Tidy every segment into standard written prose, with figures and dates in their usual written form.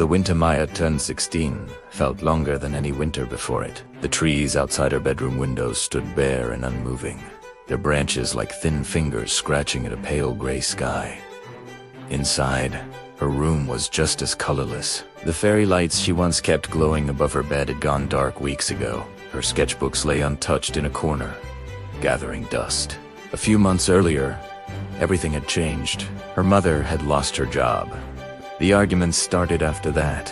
The winter Maya turned 16 felt longer than any winter before it. The trees outside her bedroom windows stood bare and unmoving, their branches like thin fingers scratching at a pale gray sky. Inside, her room was just as colorless. The fairy lights she once kept glowing above her bed had gone dark weeks ago. Her sketchbooks lay untouched in a corner, gathering dust. A few months earlier, everything had changed. Her mother had lost her job. The arguments started after that,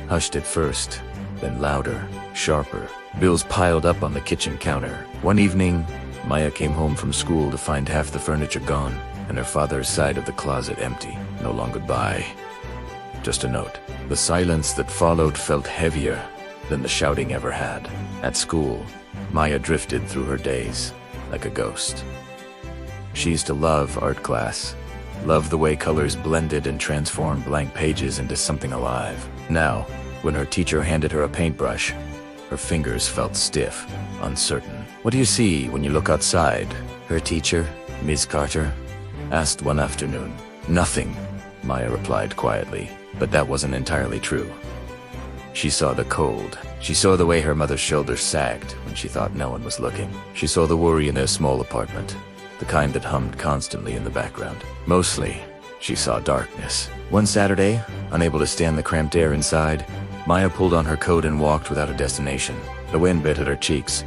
hushed at first, then louder, sharper. Bills piled up on the kitchen counter. One evening, Maya came home from school to find half the furniture gone and her father's side of the closet empty. No long goodbye, just a note. The silence that followed felt heavier than the shouting ever had. At school, Maya drifted through her days like a ghost. She used to love art class, loved the way colors blended and transformed blank pages into something alive. Now, when her teacher handed her a paintbrush, her fingers felt stiff, uncertain. "What do you see when you look outside?" her teacher, Ms. Carter, asked one afternoon. "Nothing," Maya replied quietly, but that wasn't entirely true. She saw the cold. She saw the way her mother's shoulders sagged when she thought no one was looking. She saw the worry in her small apartment, the kind that hummed constantly in the background. Mostly, she saw darkness. One Saturday, unable to stand the cramped air inside, Maya pulled on her coat and walked without a destination. The wind bit at her cheeks,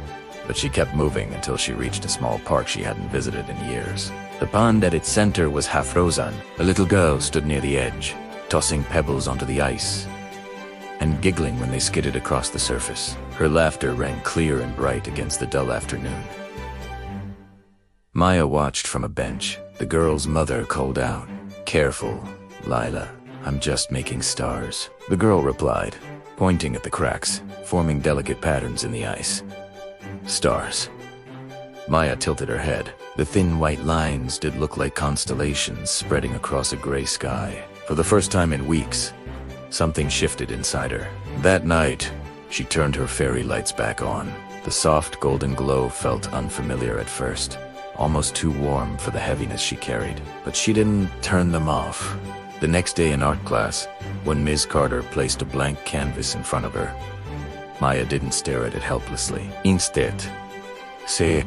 but she kept moving until she reached a small park she hadn't visited in years. The pond at its center was half frozen. A little girl stood near the edge, tossing pebbles onto the ice and giggling when they skidded across the surface. Her laughter rang clear and bright against the dull afternoon. Maya watched from a bench. The girl's mother called out, "Careful, Lila, I'm just making stars." The girl replied, pointing at the cracks, forming delicate patterns in the ice. "Stars." Maya tilted her head. The thin white lines did look like constellations spreading across a gray sky. For the first time in weeks, something shifted inside her. That night, she turned her fairy lights back on. The soft golden glow felt unfamiliar at first, almost too warm for the heaviness she carried. But she didn't turn them off. The next day in art class, when Ms. Carter placed a blank canvas in front of her, Maya didn't stare at it helplessly. Instead, "Say